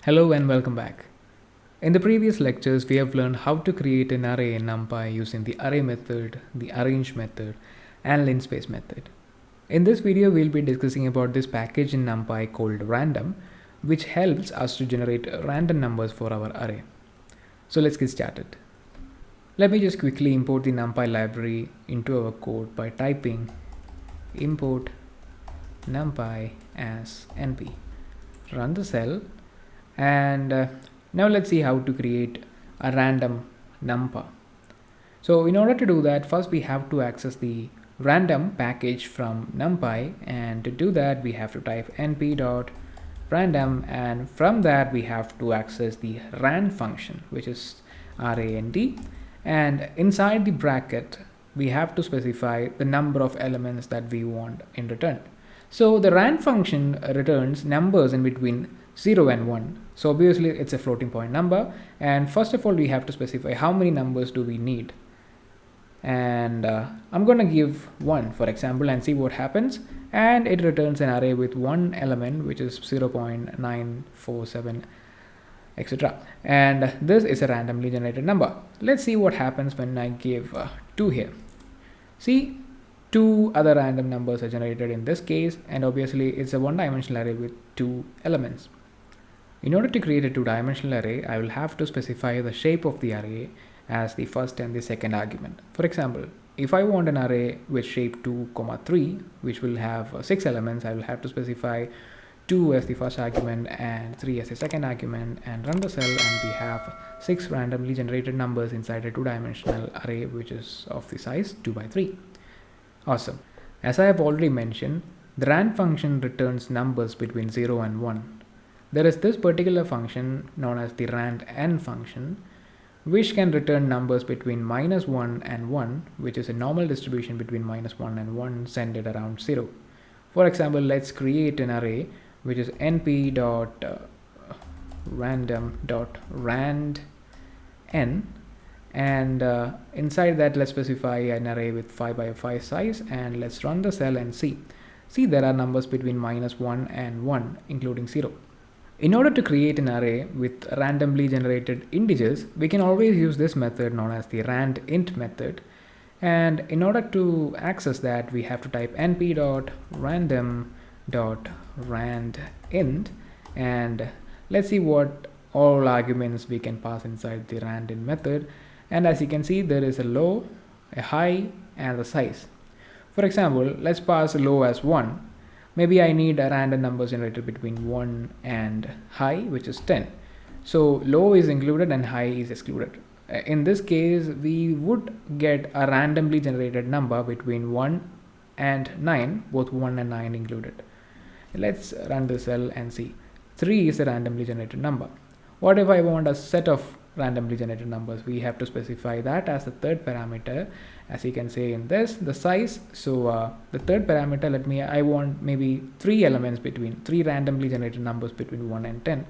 Hello and welcome back. In the previous lectures, we have learned how to create an array in Numpy using the array method, the arrange method, and linspace method. In this video, we'll be discussing about this package in Numpy called random, which helps us to generate random numbers for our array. So let's get started. Let me just quickly import the Numpy library into our code by typing import numpy as np. Run the cell and now let's see how to create a random number. So in order to do that, first we have to access the random package from numpy, and to do that we have to type np.random, and from that we have to access the rand function, which is rand, and inside the bracket we have to specify the number of elements that we want in return. So the rand function returns numbers in between 0 and 1. So obviously it's a floating point number, and first of all we have to specify how many numbers do we need, and I'm gonna give 1 for example and see what happens, and it returns an array with one element which is 0.947 etc. and this is a randomly generated number. Let's see what happens when I give 2 here. See, 2 other random numbers are generated in this case, and obviously it's a one-dimensional array with 2 elements. In order to create a two-dimensional array, I will have to specify the shape of the array as the first and the second argument. For example, if I want an array with shape 2, 3, which will have 6 elements, I will have to specify 2 as the first argument and 3 as the second argument, and run the cell, and we have 6 randomly generated numbers inside a two-dimensional array which is of the size 2 by 3. Awesome. As I have already mentioned, the rand function returns numbers between 0 and 1. There is this particular function known as the rand function, which can return numbers between -1 and 1, which is a normal distribution between -1 and 1 centered around 0. For example, let's create an array which is np.random.randn, and inside that let's specify an array with 5 by 5 size, and let's run the cell and see there are numbers between -1 and 1 including 0. In order to create an array with randomly generated integers, we can always use this method known as the randint method, and in order to access that we have to type np.random.randint, and let's see what all arguments we can pass inside the randint method. And as you can see, there is a low, a high, and a size. For example, let's pass low as 1. Maybe I need a random number generated between 1 and high, which is 10. So low is included and high is excluded. In this case, we would get a randomly generated number between 1 and 9, both 1 and 9 included. Let's run the cell and see. 3 is a randomly generated number. What if I want a set of randomly generated numbers? We have to specify that as the third parameter, as you can say in this, the size. So the third parameter, I want maybe 3 elements between 3 randomly generated numbers between 1 and 10,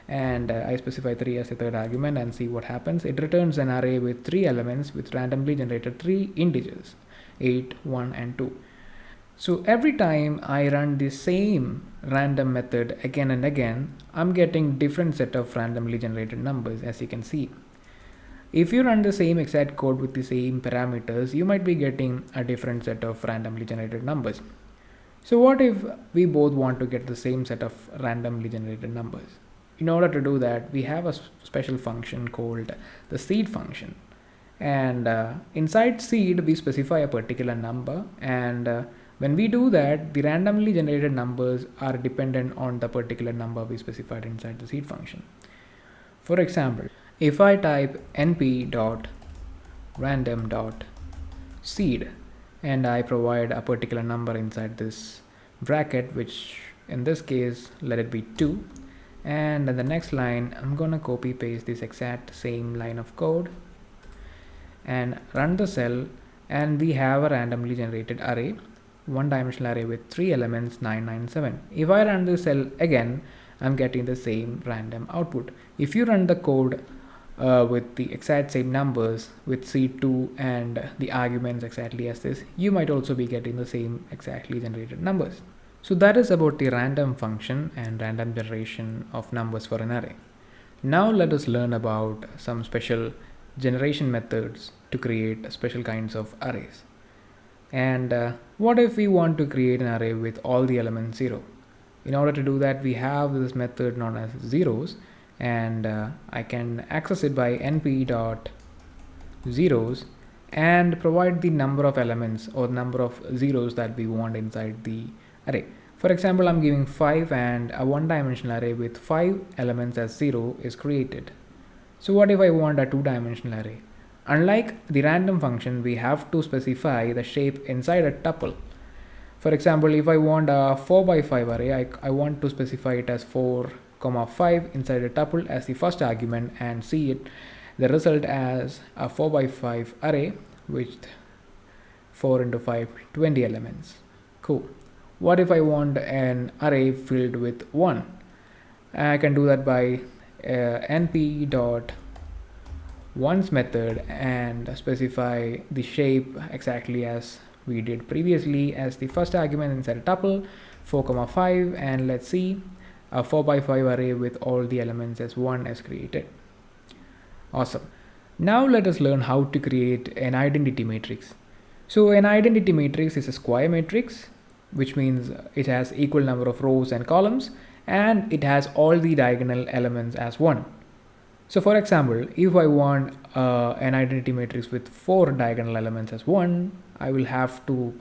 and I specify 3 as the third argument and see what happens. It returns an array with 3 elements with randomly generated 3 integers, 8, 1 and 2. So every time I run the same random method again and again, I'm getting different set of randomly generated numbers, as you can see. If you run the same exact code with the same parameters, you might be getting a different set of randomly generated numbers. So what if we both want to get the same set of randomly generated numbers? In order to do that, we have a special function called the seed function, and inside seed we specify a particular number, and when we do that, the randomly generated numbers are dependent on the particular number we specified inside the seed function. For example, if I type np.random.seed and I provide a particular number inside this bracket, which in this case let it be 2, and in the next line I'm gonna copy paste this exact same line of code and run the cell, and we have a randomly generated array, one-dimensional array with 3 elements, 997. If I run the cell again, I'm getting the same random output. If you run the code with the exact same numbers with C2 and the arguments exactly as this, you might also be getting the same exactly generated numbers. So that is about the random function and random generation of numbers for an array. Now let us learn about some special generation methods to create special kinds of arrays. And what if we want to create an array with all the elements 0? In order to do that, we have this method known as zeros, and I can access it by np dot zeros and provide the number of elements or number of zeros that we want inside the array. For example, I'm giving 5 and a one-dimensional array with 5 elements as 0 is created. So what if I want a two-dimensional array? Unlike the random function, we have to specify the shape inside a tuple. For example, if I want a 4 by 5 array, I want to specify it as 4, 5 inside a tuple as the first argument and see the result as a 4 by 5 array with 4 into 5, 20 elements. Cool. What if I want an array filled with 1? I can do that by np dot ones method and specify the shape exactly as we did previously as the first argument inside a tuple 4, 5, and let's see a 4 by 5 array with all the elements as 1 is created. Awesome. Now let us learn how to create an identity matrix. So an identity matrix is a square matrix, which means it has equal number of rows and columns and it has all the diagonal elements as 1. So for example, if I want an identity matrix with 4 diagonal elements as 1, I will have to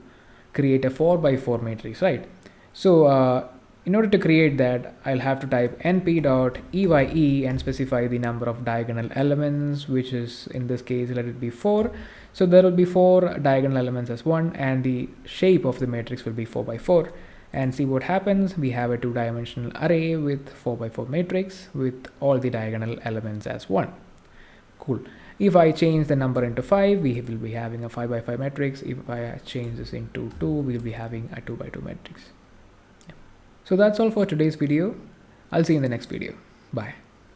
create a 4 by 4 matrix, right? So in order to create that, I'll have to type np.eye and specify the number of diagonal elements, which is in this case, let it be 4. So there will be 4 diagonal elements as 1 and the shape of the matrix will be 4 by 4. And see what happens. We have a two-dimensional array with 4 by 4 matrix with all the diagonal elements as 1. Cool. If I change the number into 5, we will be having a 5 by 5 matrix. If I change this into 2, we'll be having a 2 by 2 matrix. So that's all for today's video. I'll see you in the next video. Bye.